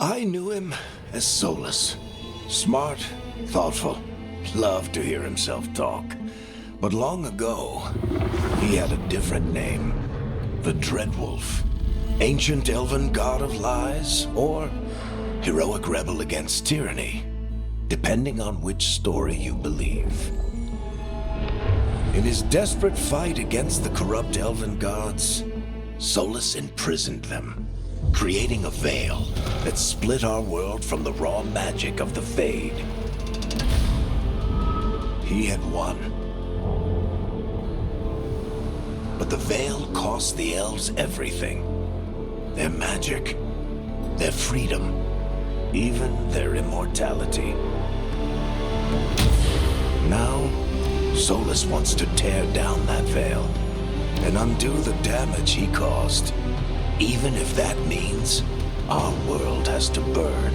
I knew him as Solas. Smart, thoughtful, loved to hear himself talk. But long ago, he had a different name. The Dreadwolf. Ancient elven god of lies, or heroic rebel against tyranny, depending on which story you believe. In his desperate fight against the corrupt elven gods, Solas imprisoned them, creating a veil that split our world from the raw magic of the Fade. He had won. But the veil cost the elves everything. Their magic, their freedom, even their immortality. Now, Solas wants to tear down that veil and undo the damage he caused, even if that means our world has to burn.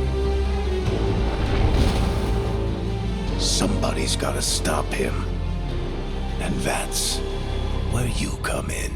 Somebody's gotta stop him, and that's where you come in.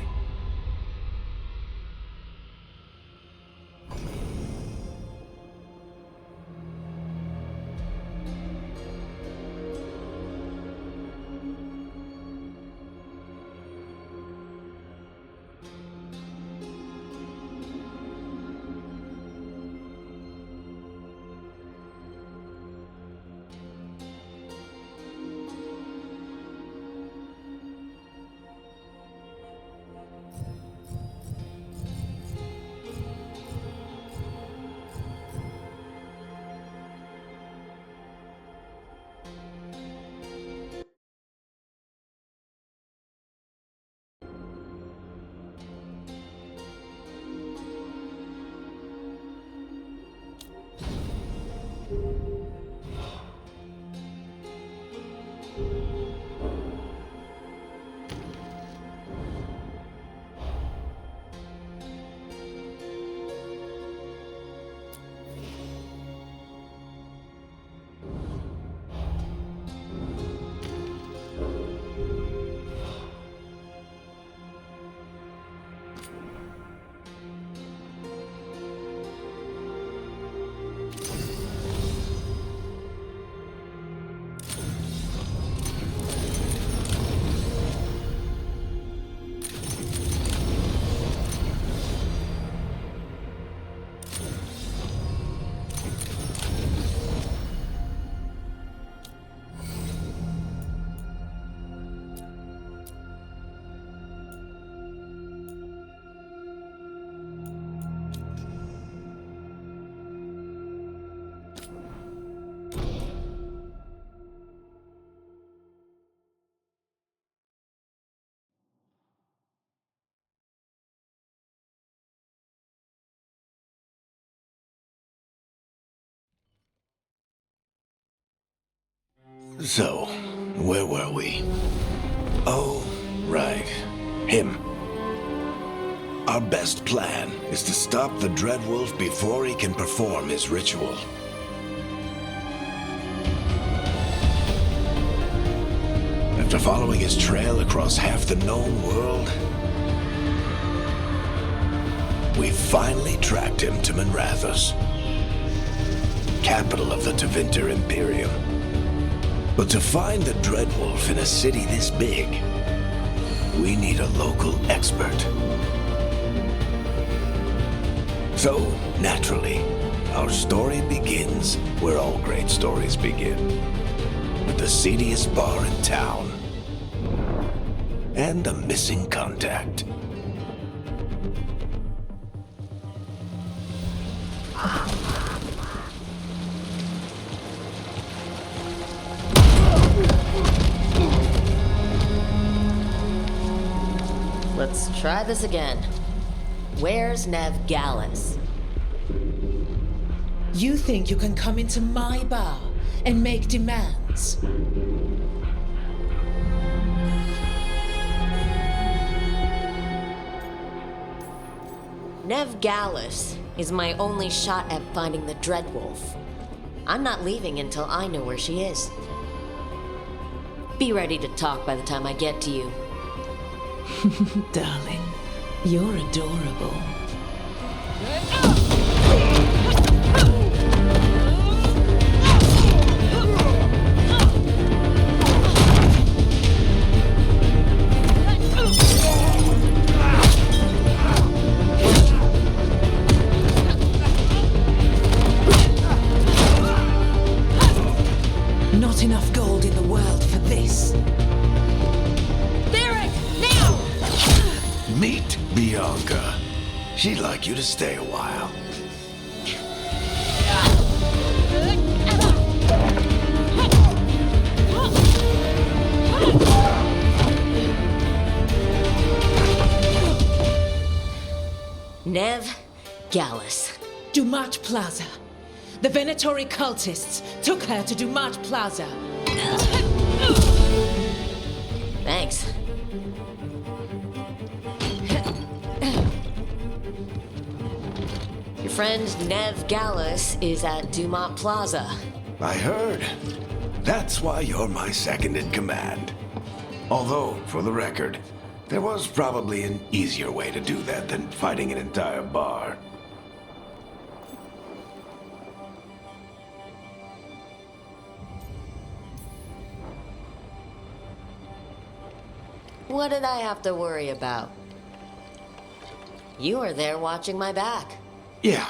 So, where were we? Oh, right. Him. Our best plan is to stop the Dreadwolf before he can perform his ritual. After following his trail across half the known world, we finally tracked him to Minrathous, capital of the Tevinter Imperium. But to find the Dreadwolf in a city this big, we need a local expert. So, naturally, our story begins where all great stories begin, with the seediest bar in town and a missing contact. Let's try this again. Where's Nev Gallus? You think you can come into my bar and make demands? Nev Gallus is my only shot at finding the Dreadwolf. I'm not leaving until I know where she is. Be ready to talk by the time I get to you. Darling, you're adorable. in the world for this. Derek, now! Meet Bianca. She'd like you to stay a while. Nev Gallus. Dumat Plaza. The Venatori cultists took her to Dumat Plaza. Thanks. Your friend Nev Gallus is at Dumat Plaza. I heard. That's why you're my second in command. Although, for the record, there was probably an easier way to do that than fighting an entire bar. What did I have to worry about? You were there watching my back. Yeah.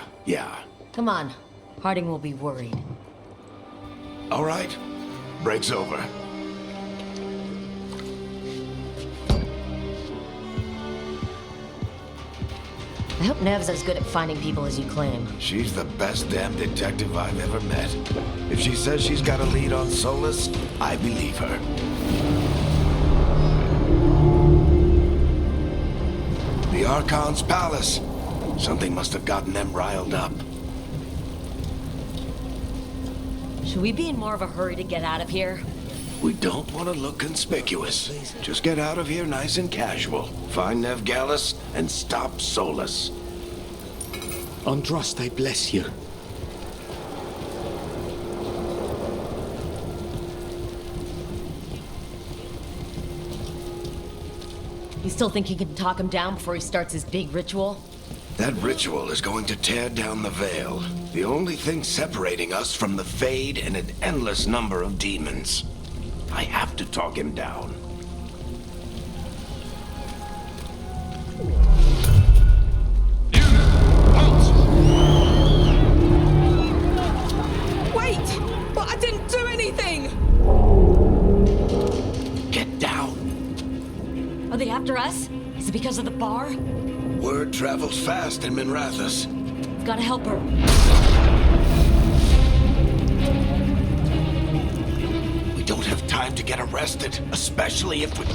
Come on, Harding will be worried. All right. Break's over. I hope Nev's as good at finding people as you claim. She's the best damn detective I've ever met. If she says she's got a lead on Solas, I believe her. The Archon's palace. Something must have gotten them riled up. Should we be in more of a hurry to get out of here? We don't want to look conspicuous. Just get out of here nice and casual. Find Nev Gallus and stop Solas. Andros, I bless you. You still think you can talk him down before he starts his big ritual? That ritual is going to tear down the veil. The only thing separating us from the Fade and an endless number of demons. I have to talk him down. Wait! But I didn't do anything! Get down. Are they after us? Is it because of the bar? Word travels fast in Minrathous. We've gotta help her. We don't have time to get arrested, especially if we...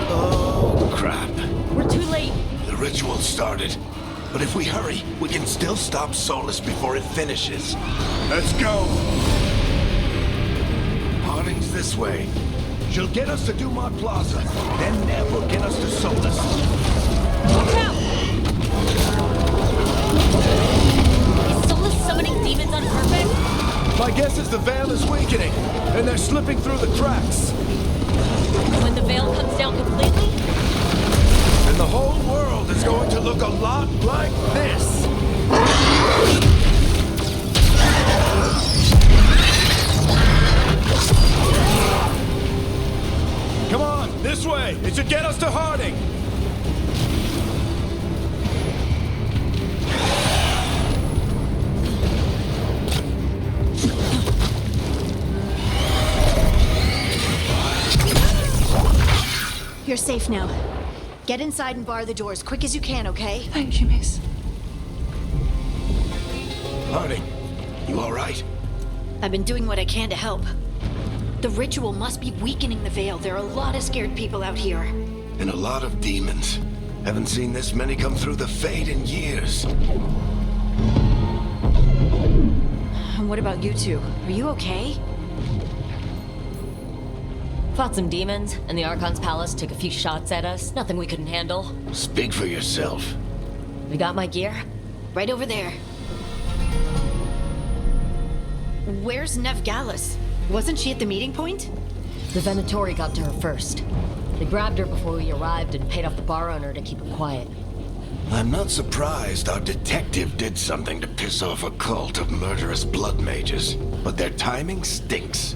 Oh, crap. We're too late. The ritual started. But if we hurry, we can still stop Solas before it finishes. Let's go! Harding's this way. She'll get us to Dumat Plaza. Then Nev will get us to Solas. Watch out! Is Solas summoning demons on purpose? My guess is the veil is weakening, and they're slipping through the cracks. When the veil comes down completely? And the whole world is going to look a lot like this. Come on, this way. It should get us to Harding. You're safe now. Get inside and bar the doors quick as you can, okay? Thank you, miss. Harding, you all right? I've been doing what I can to help. The ritual must be weakening the veil. There are a lot of scared people out here. And a lot of demons. Haven't seen this many come through the Fade in years. And what about you two? Are you okay? Fought some demons, and the Archon's palace took a few shots at us. Nothing we couldn't handle. Speak for yourself. We got my gear? Right over there. Where's Nev Gallus? Wasn't she at the meeting point? The Venatori got to her first. They grabbed her before we arrived and paid off the bar owner to keep her quiet. I'm not surprised our detective did something to piss off a cult of murderous blood mages, but their timing stinks.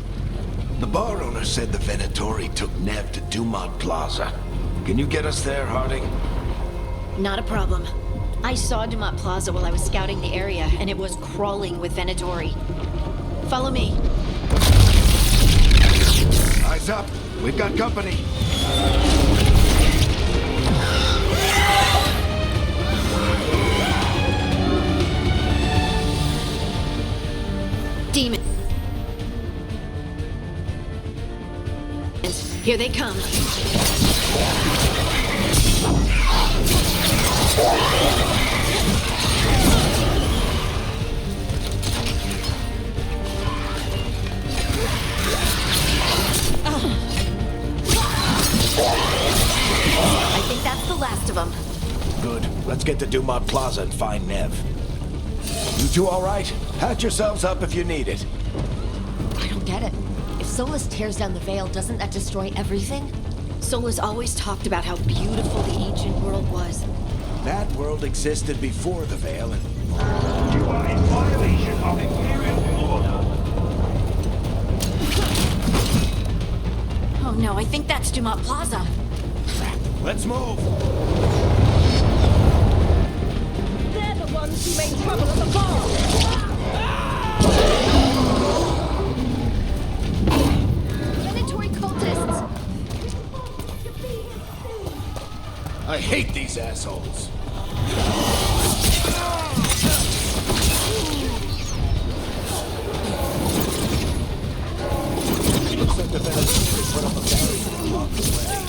The bar owner said the Venatori took Nev to Dumont Plaza. Can you get us there, Harding? Not a problem. I saw Dumont Plaza while I was scouting the area, and it was crawling with Venatori. Follow me. Eyes up. We've got company. Demons. Here they come. I think that's the last of them. Good. Let's get to Dumont Plaza and find Nev. You two all right? Patch yourselves up if you need it. I don't get it. If Solas tears down the Veil, doesn't that destroy everything? Solas always talked about how beautiful the ancient world was. That world existed before the Veil, and You are in violation of Imperial order. Oh no, I think that's Dumont Plaza. let's move. They're the ones who made trouble at the bar! Venatori cultists! I hate these assholes. Looks like the Venatori put up a barrier to block the way.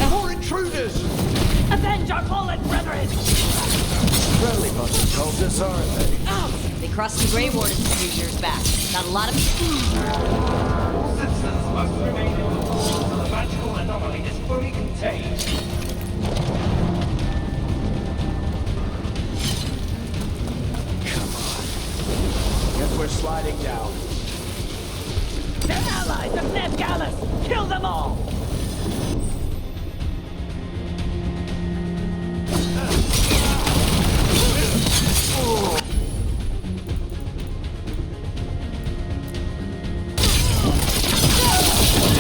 More intruders! Avenge our fallen brethren! Friendly bunch of cultists, aren't they? They crossed the Grey Wardens a few years back. Got a lot of... Citizens must remain in the walls until the magical anomaly is fully contained. Guess we're sliding down. They're allies of Ned Gallus! Kill them all!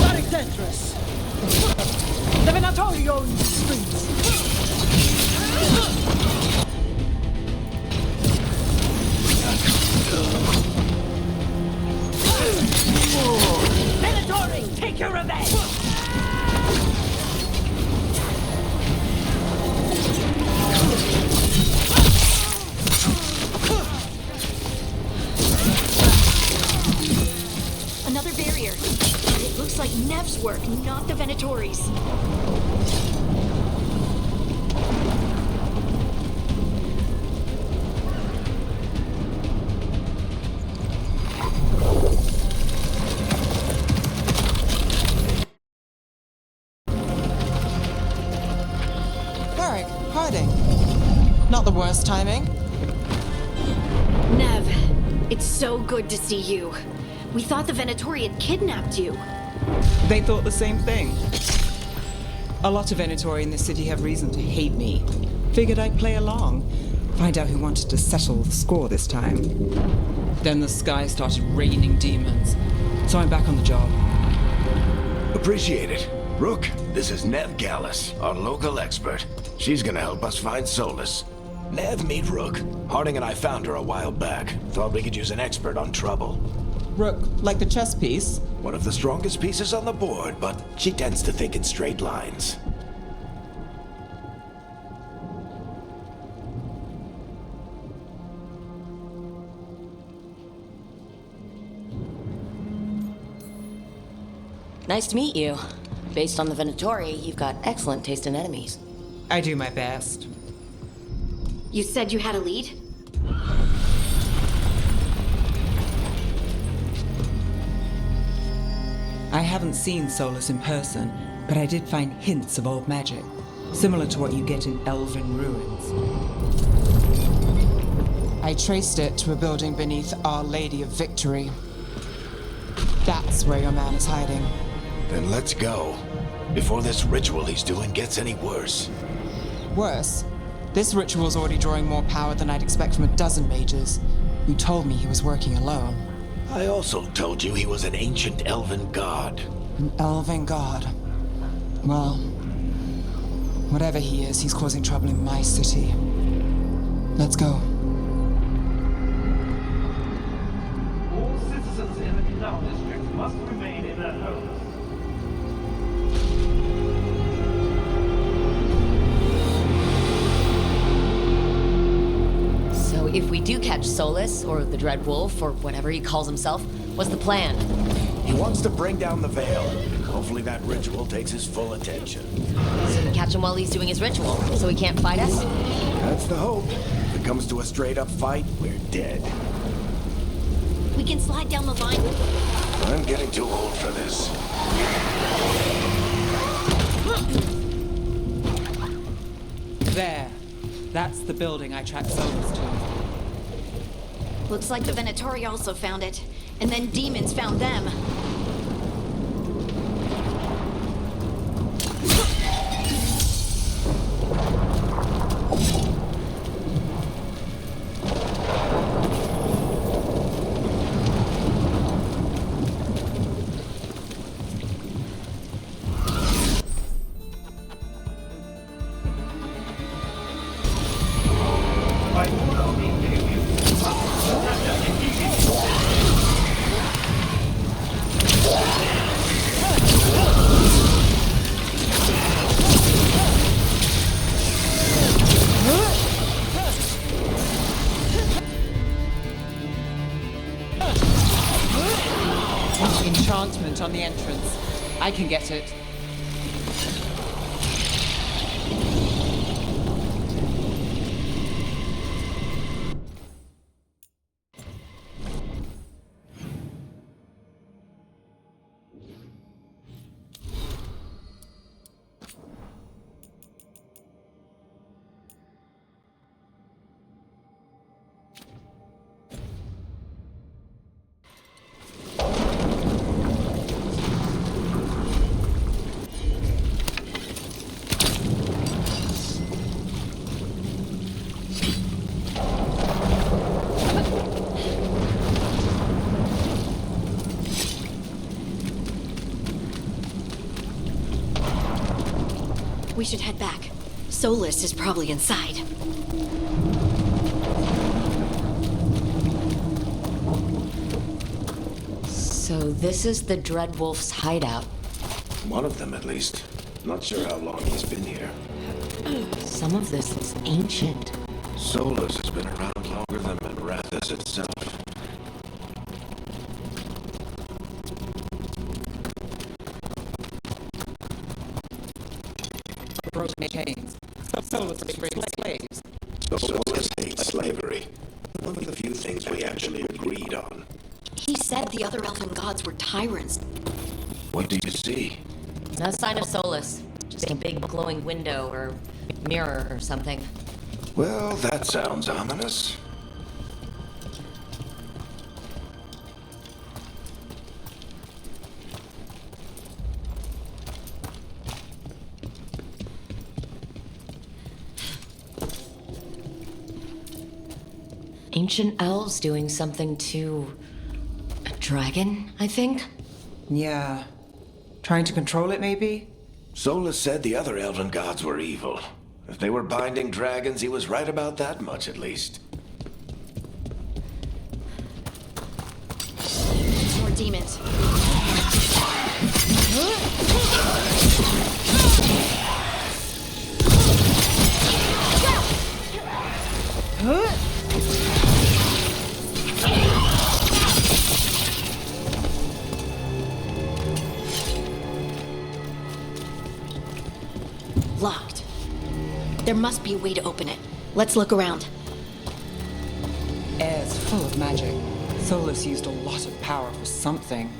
Very dangerous! The Venatori own the streets! Venatori, take your revenge! Another barrier. It looks like Nev's work, not the Venatori's. Harding. Not the worst timing. Nev, it's so good to see you. We thought the Venatori had kidnapped you. They thought the same thing. A lot of Venatori in the city have reason to hate me. Figured I'd play along. Find out who wanted to settle the score this time. Then the sky started raining demons. So I'm back on the job. Appreciate it. Rook, this is Nev Gallus, our local expert. She's gonna help us find Solas. Nev, meet Rook. Harding and I found her a while back. Thought we could use an expert on trouble. Rook, like the chess piece? One of the strongest pieces on the board, but she tends to think in straight lines. Nice to meet you. Based on the Venatori, you've got excellent taste in enemies. I do my best. You said you had a lead? I haven't seen Solas in person, but I did find hints of old magic, similar to what you get in elven ruins. I traced it to a building beneath Our Lady of Victory. That's where your man is hiding. Then let's go. Before this ritual he's doing gets any worse. Worse, this ritual's already drawing more power than I'd expect from a dozen mages. You told me he was working alone. I also told you he was an ancient elven god. An elven god. Well, whatever he is, he's causing trouble in my city. Let's go. All citizens in the Canal District must remain in their homes. So if we do catch Solas, or the Dread Wolf, or whatever he calls himself, what's the plan? He wants to bring down the veil. Hopefully that ritual takes his full attention. So we catch him while he's doing his ritual, so he can't fight us? That's the hope. If it comes to a straight-up fight, we're dead. We can slide down the line. I'm getting too old for this. There. That's the building I tracked Solas to. Looks like the Venatori also found it. And then demons found them. By order of the Imperium, Enchantment on the entrance. I can get it. We should head back. Solas is probably inside. So this is the Dread Wolf's hideout. One of them, at least. Not sure how long he's been here. Some of this is ancient. Solas has been around longer than Manrathas itself. Broken chains. Solas was freeing slaves. Solas hates slavery. One of the few things we actually agreed on. He said the other elven gods were tyrants. What do you see? No sign of Solas. Just a big glowing window or mirror or something. Well, that sounds ominous. Ancient elves doing something to a dragon, I think? Yeah. Trying to control it, maybe? Solas said the other elven gods were evil. If they were binding dragons, he was right about that much, at least. More demons. Locked. There must be a way to open it. Let's look around. Air's full of magic. Solas used a lot of power for something.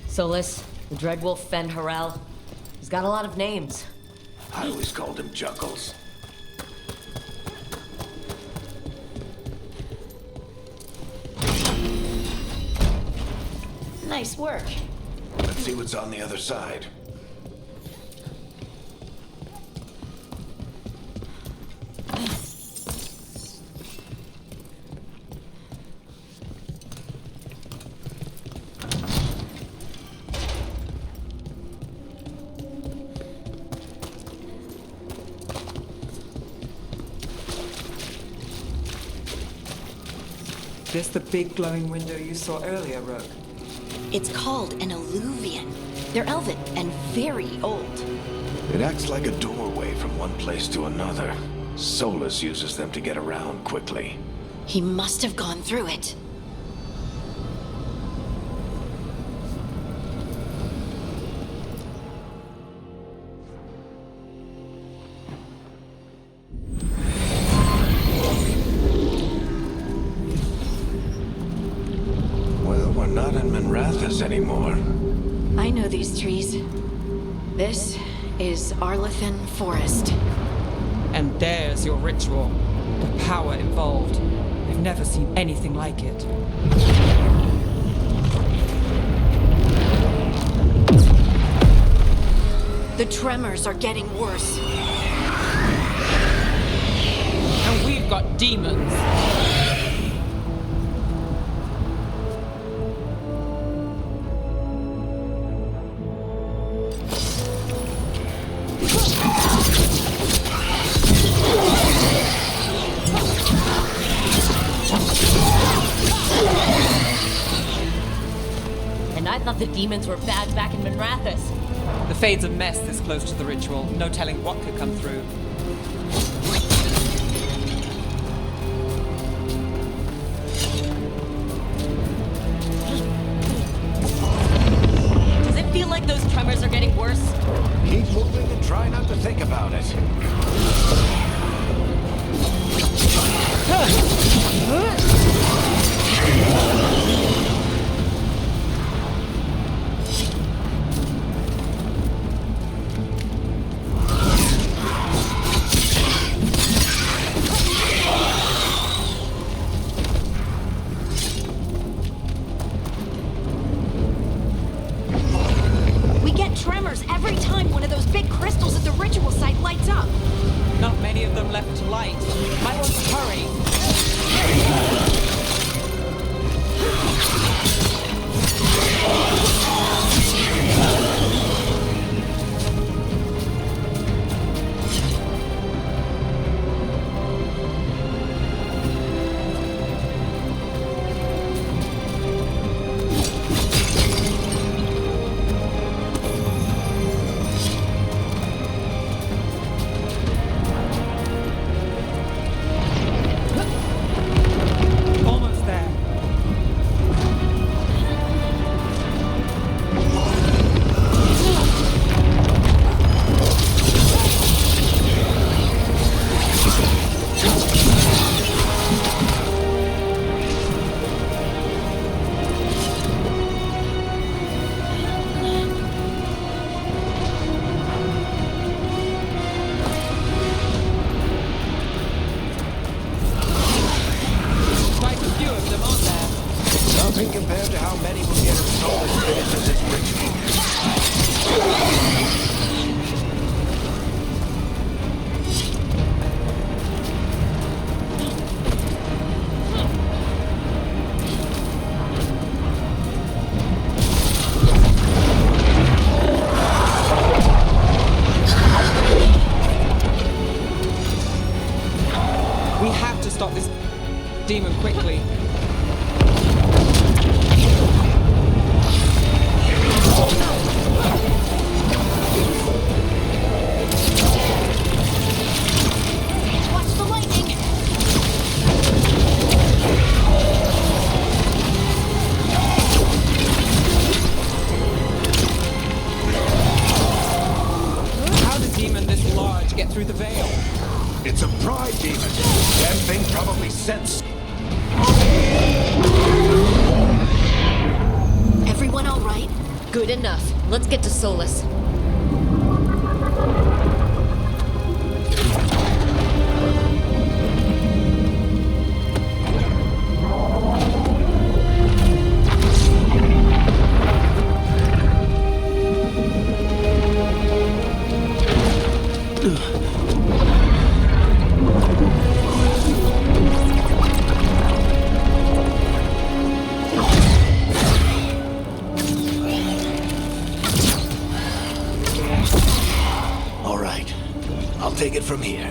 Solas, the Dread Wolf Fen Harel. He's got a lot of names. I always called him Juggles. Nice work. Let's see what's on the other side. This the big glowing window you saw earlier, Rook? It's called an alluvion. They're elven and very old. It acts like a doorway from one place to another. Solas uses them to get around quickly. He must have gone through it. Well, we're not in Minrathous anymore. I know these trees. This is Arlethan Forest. And there's your ritual. The power involved. I've never seen anything like it. The tremors are getting worse. And we've got demons. And I thought the demons were bad back in Minrathous. The Fade's a mess this close to the ritual. No telling what could come through. Does it feel like those tremors are getting worse? Keep moving and try not to think about it. We get tremors every time one of those big crystals at the ritual site lights up. Not many of them left to light. Might want to hurry. Almost there. Quite a few of them, aren't there? Nothing compared to how many will get installed as finishes this ritual. We have to stop this demon quickly. Watch the lightning! How did a demon this large get through the veil? It's a pride demon. That thing probably sensed. Everyone all right? Good enough. Let's get to Solas. take it from here.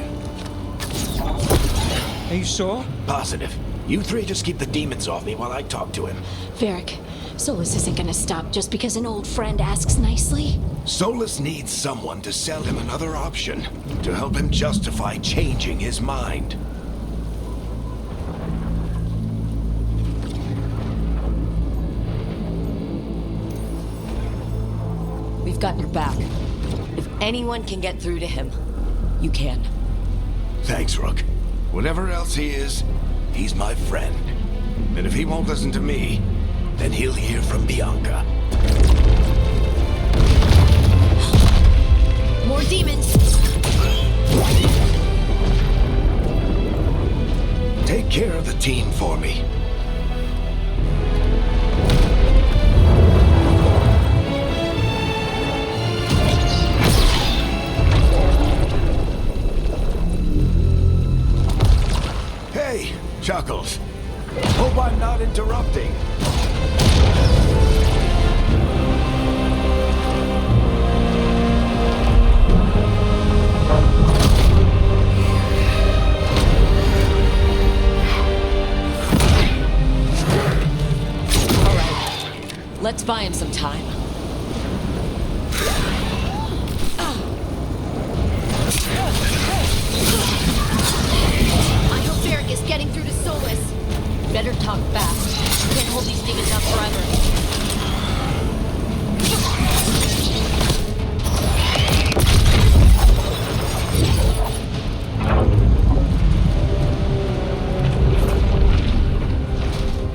Are you sure? Positive. You three just keep the demons off me while I talk to him. Varric, Solas isn't gonna stop just because an old friend asks nicely. Solas needs someone to sell him another option, to help him justify changing his mind. We've got your back. If anyone can get through to him, you can. Thanks, Rook. Whatever else he is, he's my friend. And if he won't listen to me, then he'll hear from Bianca. More demons! Take care of the team for me. Hey, Chuckles. Hope I'm not interrupting. Let's buy him some time. I hope Varric is getting through to Solas. Better talk fast. Can't hold these demons out forever.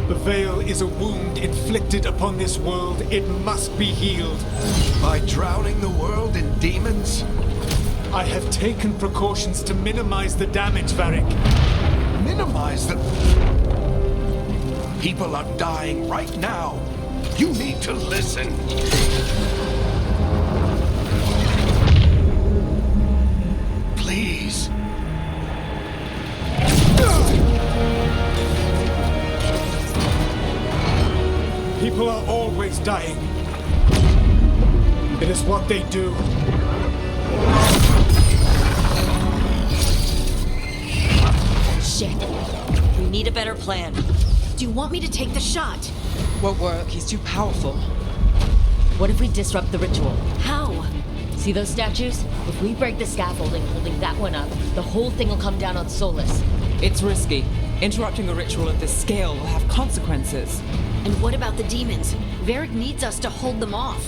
The veil is a wound inflicted upon this world. It must be healed. By drowning the world in demons? I have taken precautions to minimize the damage, Varric. Minimize the... People are dying right now. You need to listen. Please. People are always dying. It is what they do. Shit. We need a better plan. Do you want me to take the shot? Won't work. He's too powerful. What if we disrupt the ritual? How? See those statues? If we break the scaffolding holding that one up, the whole thing will come down on Solas. It's risky. Interrupting a ritual of this scale will have consequences. And what about the demons? Varric needs us to hold them off.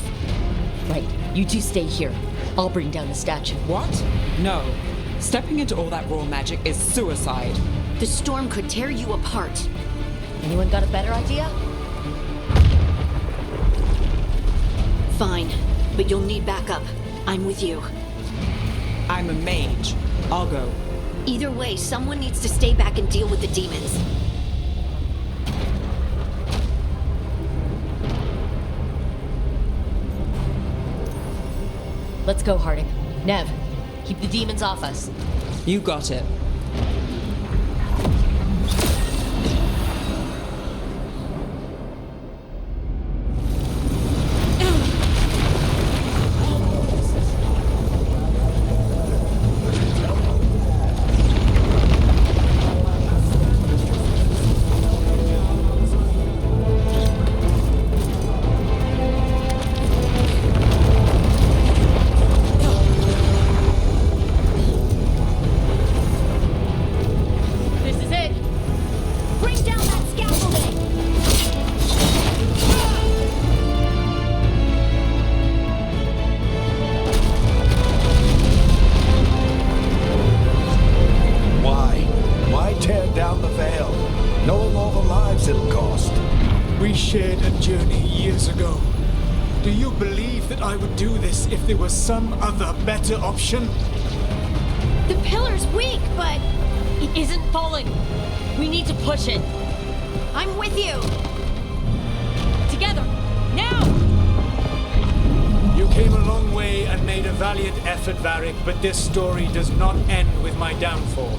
Right, you two stay here. I'll bring down the statue. What? No. Stepping into all that raw magic is suicide. The storm could tear you apart. Anyone got a better idea? Fine, but you'll need backup. I'm with you. I'm a mage. I'll go. Either way, someone needs to stay back and deal with the demons. Let's go, Harding. Nev, keep the demons off us. You got it. If there was some other better option? The pillar's weak, but... It isn't falling. We need to push it. I'm with you. Together. Now! You came a long way and made a valiant effort, Varric, but this story does not end with my downfall.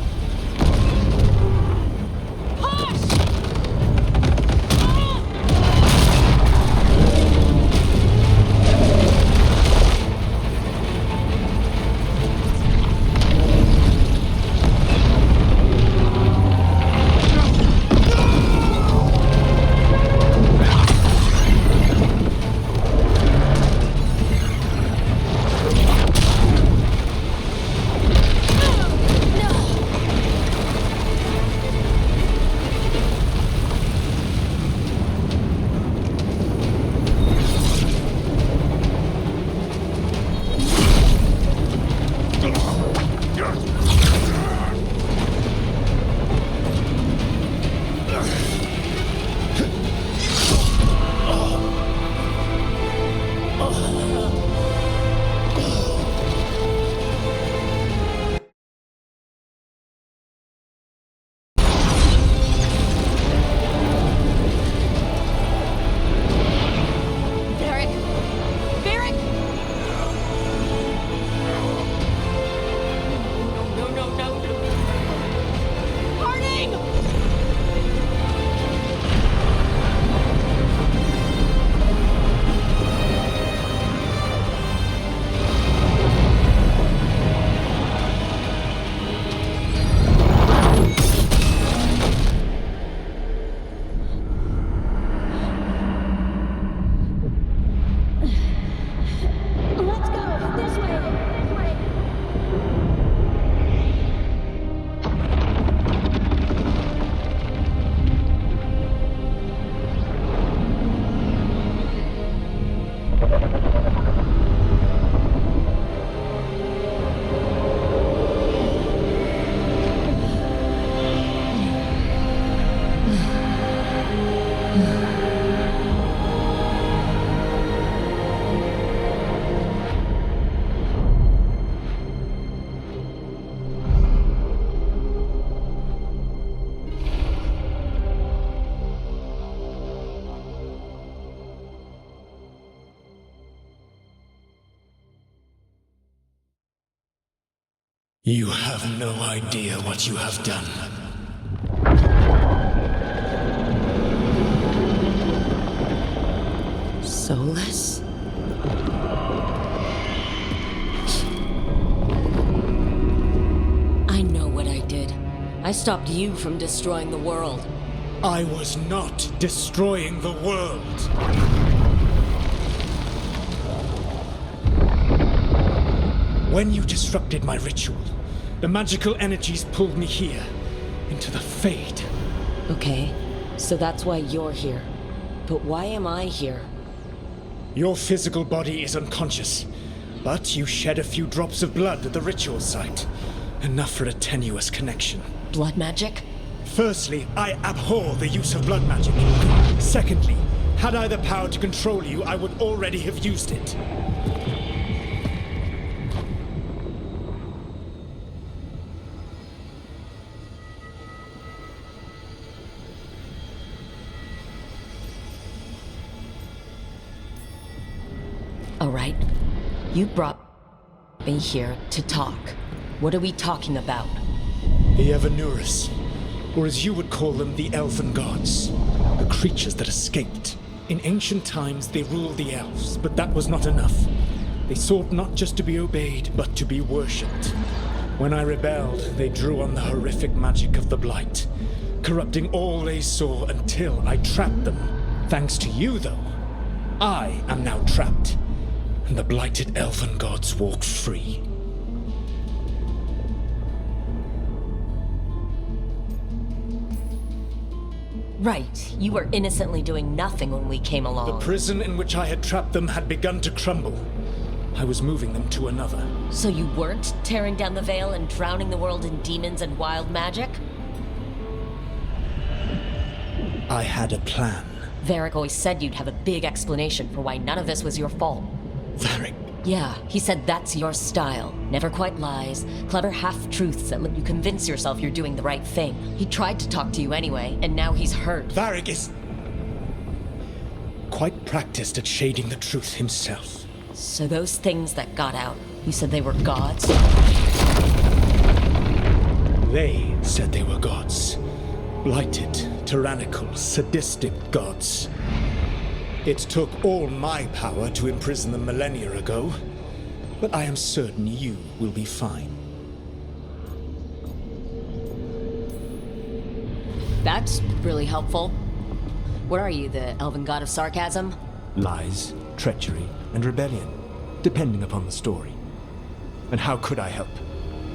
You have no idea what you have done. Solas? I know what I did. I stopped you from destroying the world. I was not destroying the world. When you disrupted my ritual, the magical energies pulled me here, into the Fade. Okay, so that's why you're here. But why am I here? Your physical body is unconscious, but you shed a few drops of blood at the ritual site. Enough for a tenuous connection. Blood magic? Firstly, I abhor the use of blood magic. Secondly, had I the power to control you, I would already have used it. All right. You brought me here to talk. What are we talking about? The Evanurus, or as you would call them, the Elven Gods. The creatures that escaped. In ancient times, they ruled the elves, but that was not enough. They sought not just to be obeyed, but to be worshipped. When I rebelled, they drew on the horrific magic of the Blight, corrupting all they saw until I trapped them. Thanks to you, though, I am now trapped, and the blighted Elven Gods walk free. Right. You were innocently doing nothing when we came along. The prison in which I had trapped them had begun to crumble. I was moving them to another. So you weren't tearing down the veil and drowning the world in demons and wild magic? I had a plan. Varric always said you'd have a big explanation for why none of this was your fault. Varric? Yeah, he said that's your style. Never quite lies, clever half-truths that let you convince yourself you're doing the right thing. He tried to talk to you anyway, and now he's hurt. Varric is quite practiced at shading the truth himself. So those things that got out, you said they were gods? They said they were gods. Blighted, tyrannical, sadistic gods. It took all my power to imprison them millennia ago, but I am certain you will be fine. That's really helpful. What are you, the elven god of sarcasm? Lies, treachery, and rebellion, depending upon the story. And how could I help?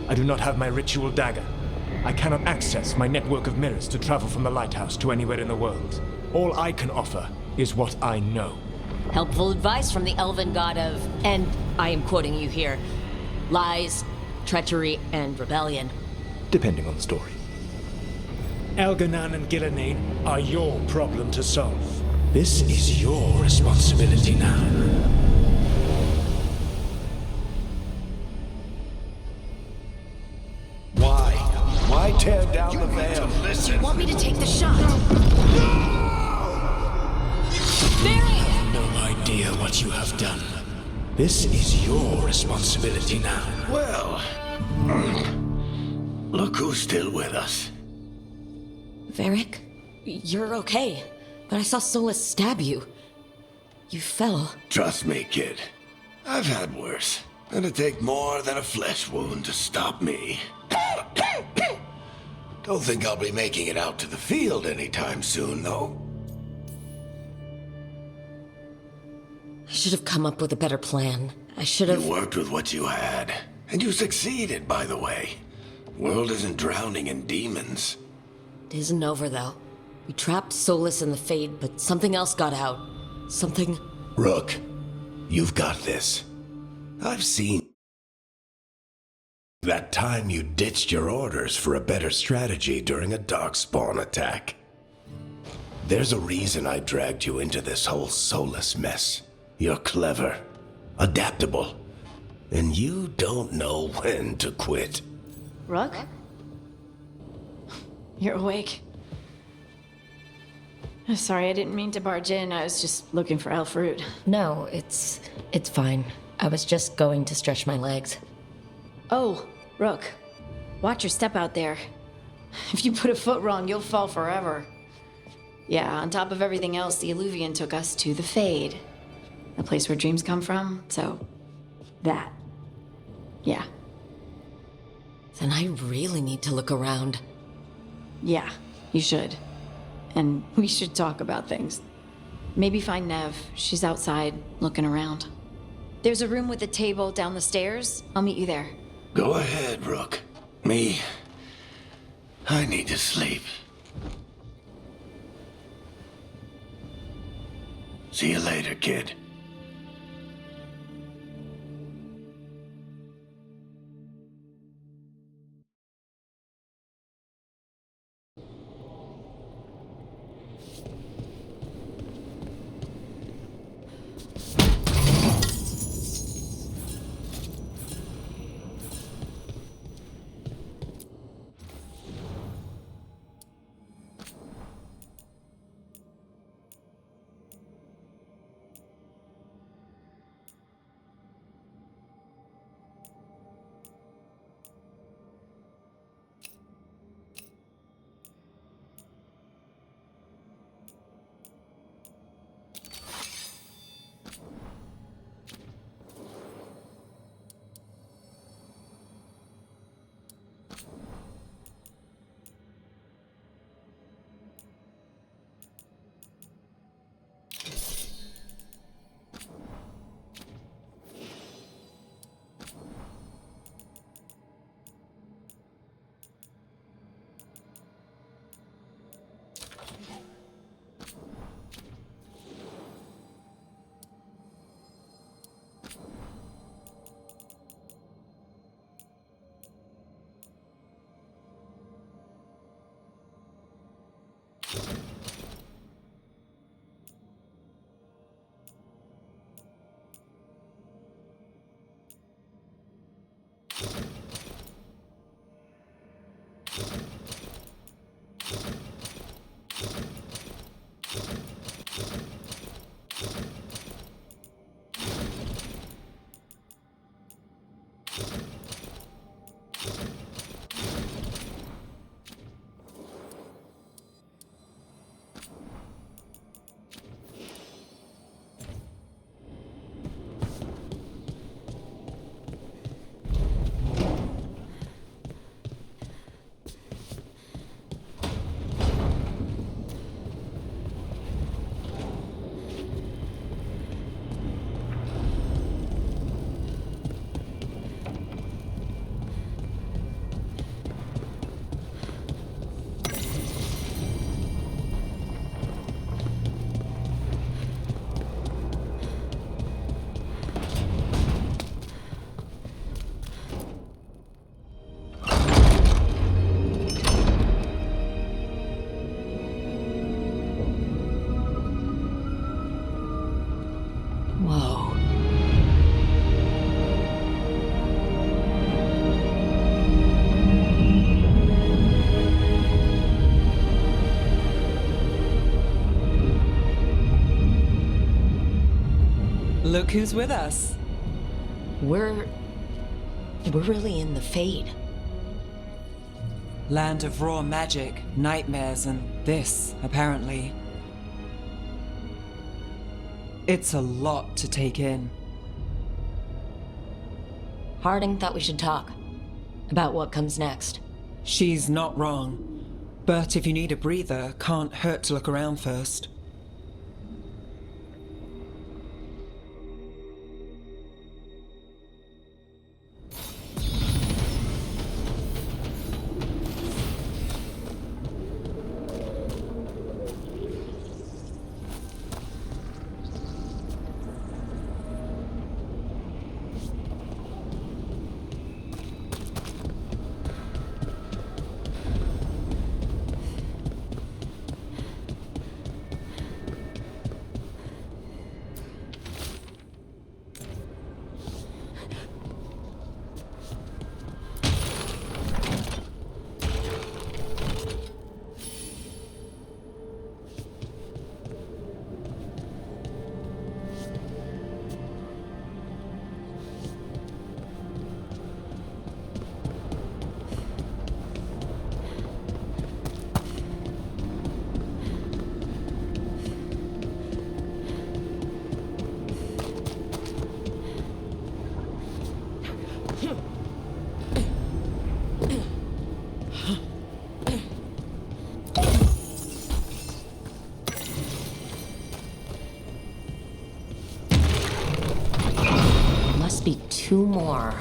I do not have my ritual dagger. I cannot access my network of mirrors to travel from the lighthouse to anywhere in the world. All I can offer is what I know. Helpful advice from the elven god of, and I am quoting you here, lies, treachery, and rebellion. Depending on the story. Elganan and Gillenane are your problem to solve. This is your responsibility now. Why tear down the veil? You want me to take the shot? No idea what you have done. This is your responsibility now. Well, look who's still with us. Varric, you're okay, but I saw Solas stab you. You fell. Trust me, kid. I've had worse. It'll take more than a flesh wound to stop me. Don't think I'll be making it out to the field anytime soon, though. I should have come up with a better plan. I should have... You worked with what you had. And you succeeded, by the way. World isn't drowning in demons. It isn't over, though. We trapped Solas in the Fade, but something else got out. Something... Rook, you've got this. I've seen that time you ditched your orders for a better strategy during a darkspawn attack. There's a reason I dragged you into this whole Solas mess. You're clever, adaptable, and you don't know when to quit. Rook? You're awake. I'm sorry, I didn't mean to barge in. I was just looking for Elfroot. No, it's fine. I was just going to stretch my legs. Oh, Rook, watch your step out there. If you put a foot wrong, you'll fall forever. Yeah, on top of everything else, the Illuvian took us to the Fade. The place where dreams come from, so... that. Yeah. Then I really need to look around. Yeah, you should. And we should talk about things. Maybe find Nev. She's outside, looking around. There's a room with a table down the stairs. I'll meet you there. Go ahead, Rook. Me, I need to sleep. See you later, kid. Look who's with us. We're really in the Fade. Land of raw magic, nightmares, and this, apparently. It's a lot to take in. Harding thought we should talk about what comes next. She's not wrong. But if you need a breather, can't hurt to look around first. be 2 more.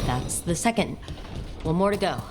That's the second. 1 more to go.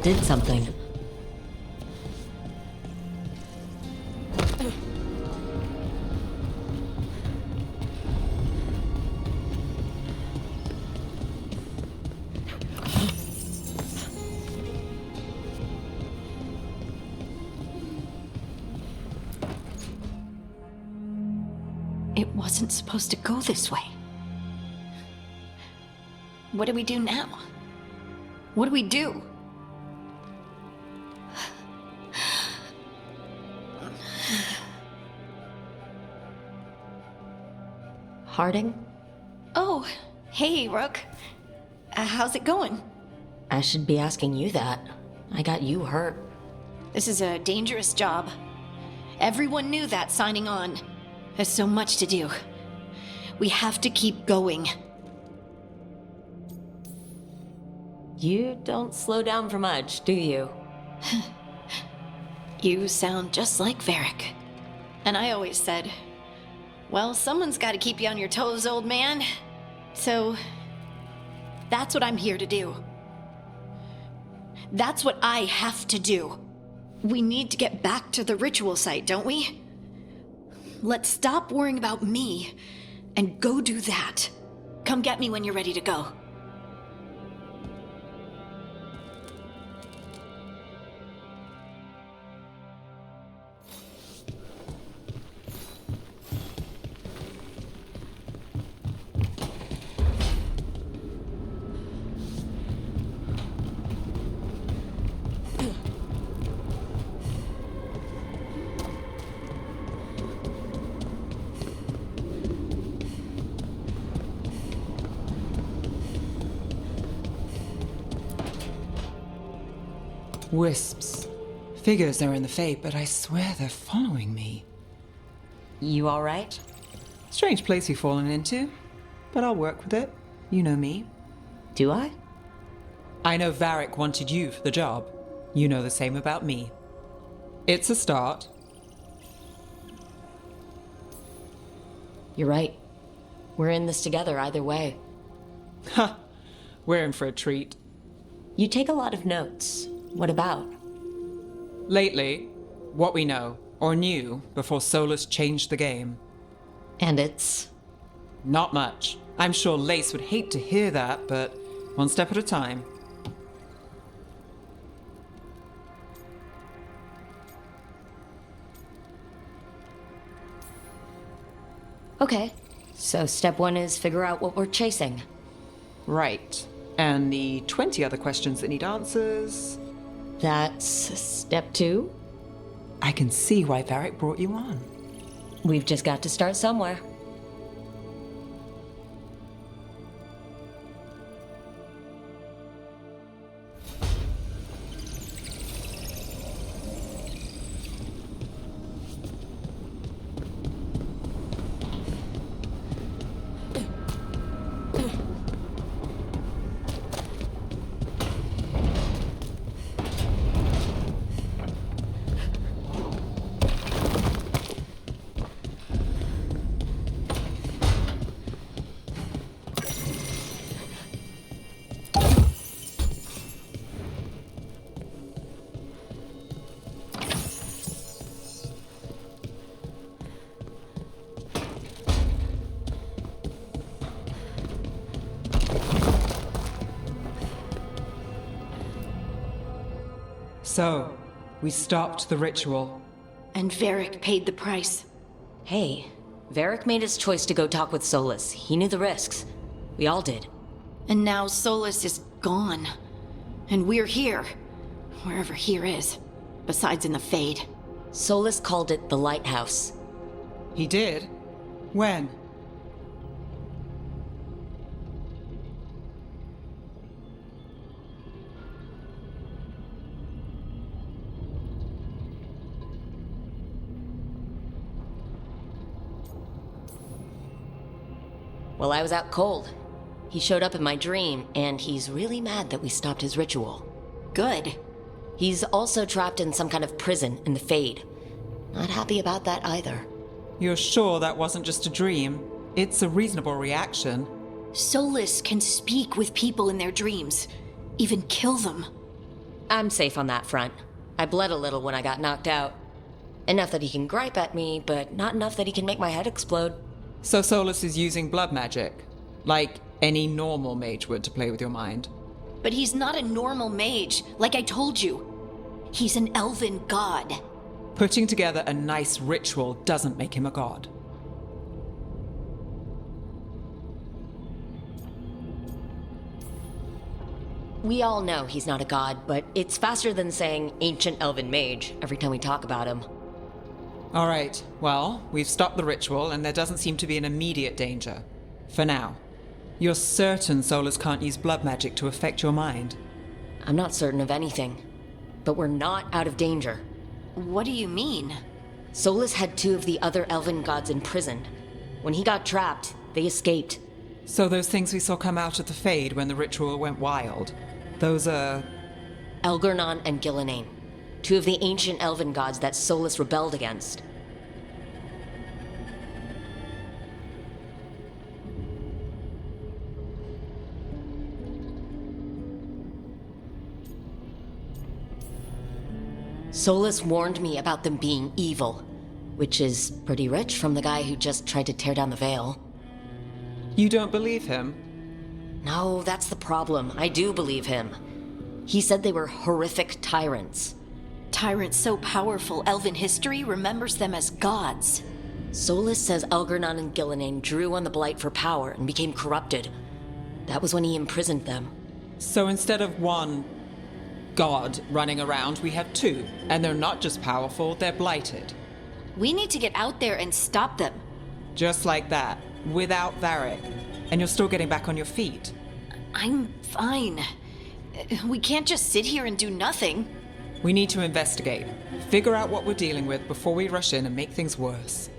Did something. It wasn't supposed to go this way. What do we do now? What do we do? Harding? Oh, hey, Rook. How's it going? I should be asking you that. I got you hurt. This is a dangerous job. Everyone knew that signing on. There's so much to do. We have to keep going. You don't slow down for much, do you? You sound just like Varric. And I always said, well, someone's got to keep you on your toes, old man. So, that's what I'm here to do. That's what I have to do. We need to get back to the ritual site, don't we? Let's stop worrying about me and go do that. Come get me when you're ready to go. Wisps. Figures are in the Fate, but I swear they're following me. You all right? Strange place you've fallen into, but I'll work with it. You know me. Do I? I know Varric wanted you for the job. You know the same about me. It's a start. You're right. We're in this together either way. Ha! We're in for a treat. You take a lot of notes. What about? Lately, what we know, or knew, before Solas changed the game. And it's? Not much. I'm sure Lace would hate to hear that, but one step at a time. Okay, so step 1 is figure out what we're chasing. Right. And the 20 other questions that need answers? That's step 2? I can see why Varric brought you on. We've just got to start somewhere. So, we stopped the ritual. And Varric paid the price. Hey, Varric made his choice to go talk with Solas. He knew the risks. We all did. And now Solas is gone. And we're here. Wherever here is. Besides in the Fade. Solas called it the Lighthouse. He did? When? Well, I was out cold. He showed up in my dream, and he's really mad that we stopped his ritual. Good. He's also trapped in some kind of prison in the Fade. Not happy about that either. You're sure that wasn't just a dream? It's a reasonable reaction. Solas can speak with people in their dreams. Even kill them. I'm safe on that front. I bled a little when I got knocked out. Enough that he can gripe at me, but not enough that he can make my head explode. So Solas is using blood magic, like any normal mage would to play with your mind. But he's not a normal mage, like I told you. He's an elven god. Putting together a nice ritual doesn't make him a god. We all know he's not a god, but it's faster than saying ancient elven mage every time we talk about him. All right, well, we've stopped the ritual and there doesn't seem to be an immediate danger. For now. You're certain Solas can't use blood magic to affect your mind? I'm not certain of anything, but we're not out of danger. What do you mean? Solas had 2 of the other elven gods imprisoned. When he got trapped, they escaped. So those things we saw come out of the Fade when the ritual went wild, those are... Elgurnon and Gillenane, 2 of the ancient elven gods that Solas rebelled against. Solas warned me about them being evil, which is pretty rich from the guy who just tried to tear down the veil. You don't believe him? No, that's the problem. I do believe him. He said they were horrific tyrants. Tyrants so powerful, elven history remembers them as gods. Solas says Elgurnon and Gillenane drew on the Blight for power and became corrupted. That was when he imprisoned them. So instead of one god running around, we have 2. And they're not just powerful, they're blighted. We need to get out there and stop them. Just like that, without Varric. And you're still getting back on your feet. I'm fine. We can't just sit here and do nothing. We need to investigate. Figure out what we're dealing with before we rush in and make things worse.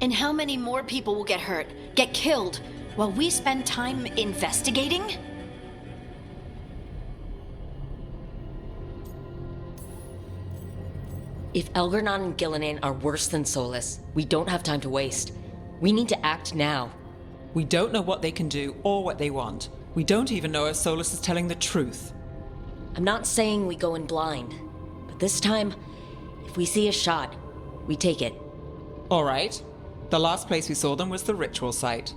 And how many more people will get hurt, get killed, while we spend time investigating? If Elgurnon and Gillenane are worse than Solas, we don't have time to waste. We need to act now. We don't know what they can do or what they want. We don't even know if Solas is telling the truth. I'm not saying we go in blind, but this time, if we see a shot, we take it. All right. The last place we saw them was the ritual site.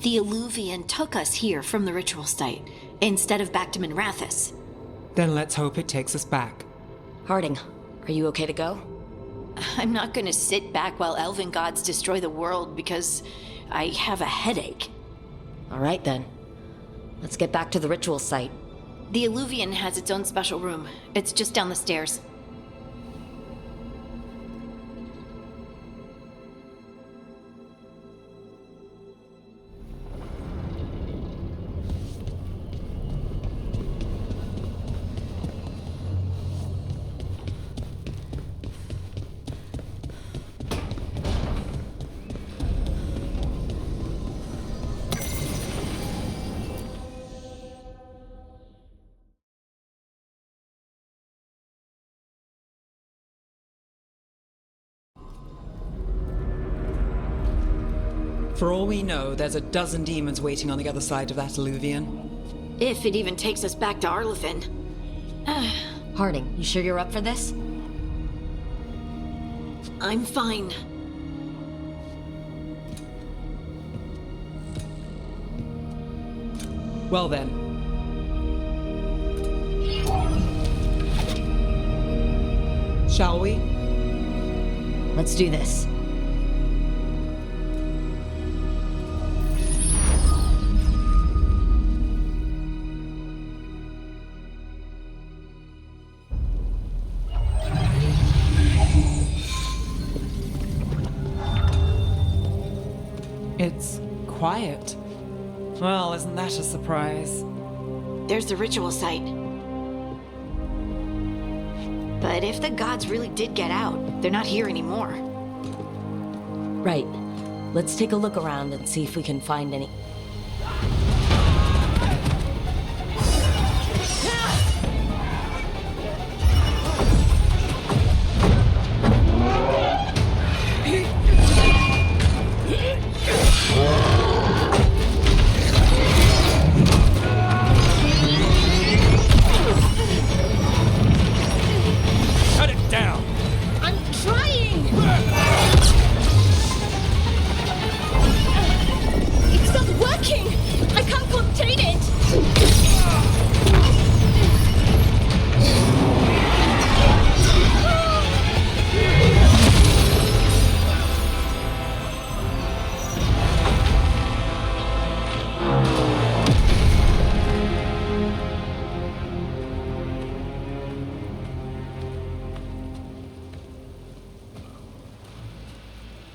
The Illuvian took us here from the ritual site, instead of back to Minrathous. Then let's hope it takes us back. Harding, are you okay to go? I'm not gonna sit back while elven gods destroy the world because I have a headache. All right then. Let's get back to the ritual site. The Illuvian has its own special room. It's just down the stairs. For all we know, there's a dozen demons waiting on the other side of that Illuvian. If it even takes us back to Arlethan. Harding, you sure you're up for this? I'm fine. Well then. Shall we? Let's do this. It's quiet. Well, isn't that a surprise? There's the ritual site. But if the gods really did get out, they're not here anymore. Right. Let's take a look around and see if we can find any...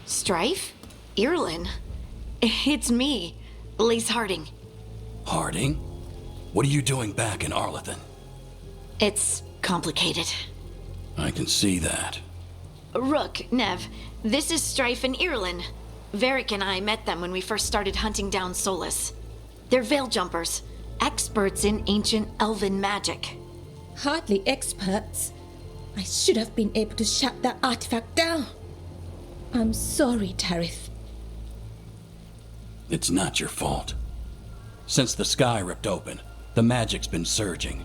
Strife? Irlin? It's me, Lace Harding. Harding? What are you doing back in Arlethan? It's complicated. I can see that. Rook, Nev, this is Strife and Irlin. Varric and I met them when we first started hunting down Solas. They're veil jumpers, experts in ancient elven magic. Hardly experts. I should have been able to shut that artifact down. I'm sorry, Tarith. It's not your fault. Since the sky ripped open, the magic's been surging.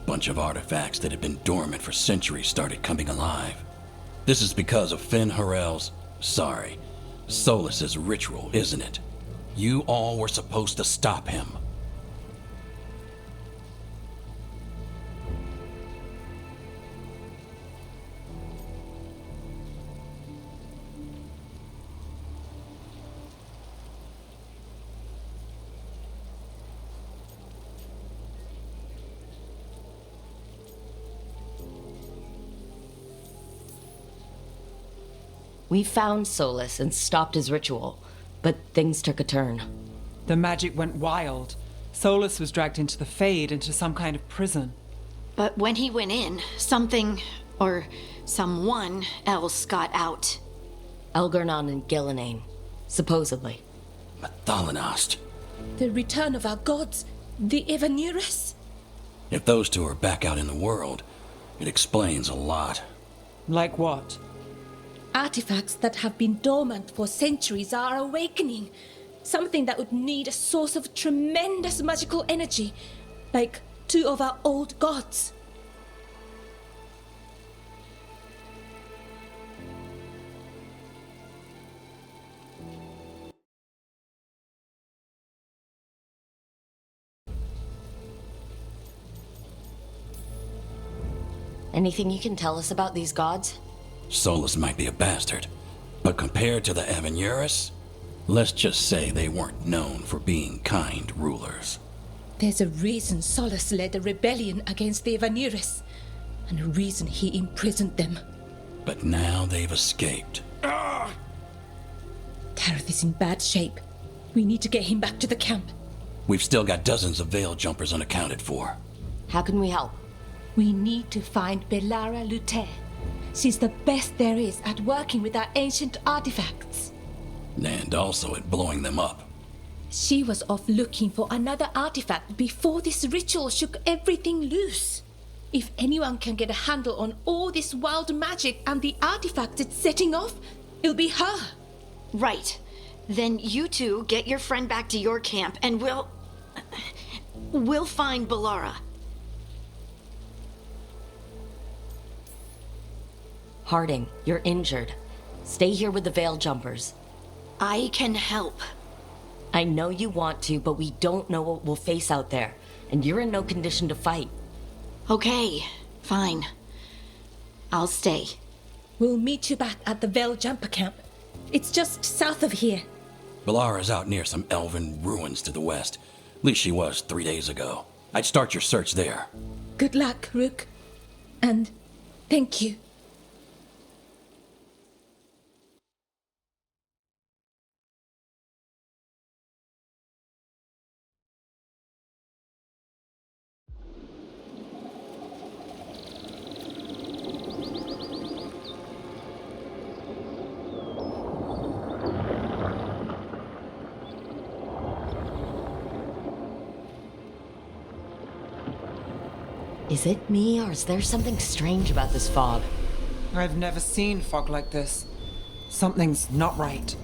Bunch of artifacts that had been dormant for centuries started coming alive. This is because of Finn Harel's, Solas's ritual, isn't it? You all were supposed to stop him. We found Solas and stopped his ritual, but things took a turn. The magic went wild. Solas was dragged into the Fade, into some kind of prison. But when he went in, something, or someone else got out. Elgarnon and Gillenane, supposedly. Mathalanost. The return of our gods, the Evanurus? If those two are back out in the world, it explains a lot. Like what? Artifacts that have been dormant for centuries are awakening. Something that would need a source of tremendous magical energy, like two of our old gods. Anything you can tell us about these gods? Solas might be a bastard, but compared to the Evanurus, Let's just say they weren't known for being kind rulers. There's a reason Solas led a rebellion against the Vanirus, and a reason he imprisoned them. But now they've escaped. Tareth is in bad shape. We need to get him back to the camp. We've still got dozens of Veil jumpers unaccounted for. How can we help? We need to find Belara Lute. She's the best there is at working with our ancient artifacts. And also at blowing them up. She was off looking for another artifact before this ritual shook everything loose. If anyone can get a handle on all this wild magic and the artifacts it's setting off, it'll be her. Right. Then you two get your friend back to your camp and we'll find Belara. Harding, you're injured. Stay here with the Veil jumpers. I can help. I know you want to, but we don't know what we'll face out there, and you're in no condition to fight. Okay, fine. I'll stay. We'll meet you back at the Veil jumper camp. It's just south of here. Belara's out near some elven ruins to the west. At least she was 3 days ago. I'd start your search there. Good luck, Rook. And thank you. Is it me, or is there something strange about this fog? I've never seen fog like this. Something's not right.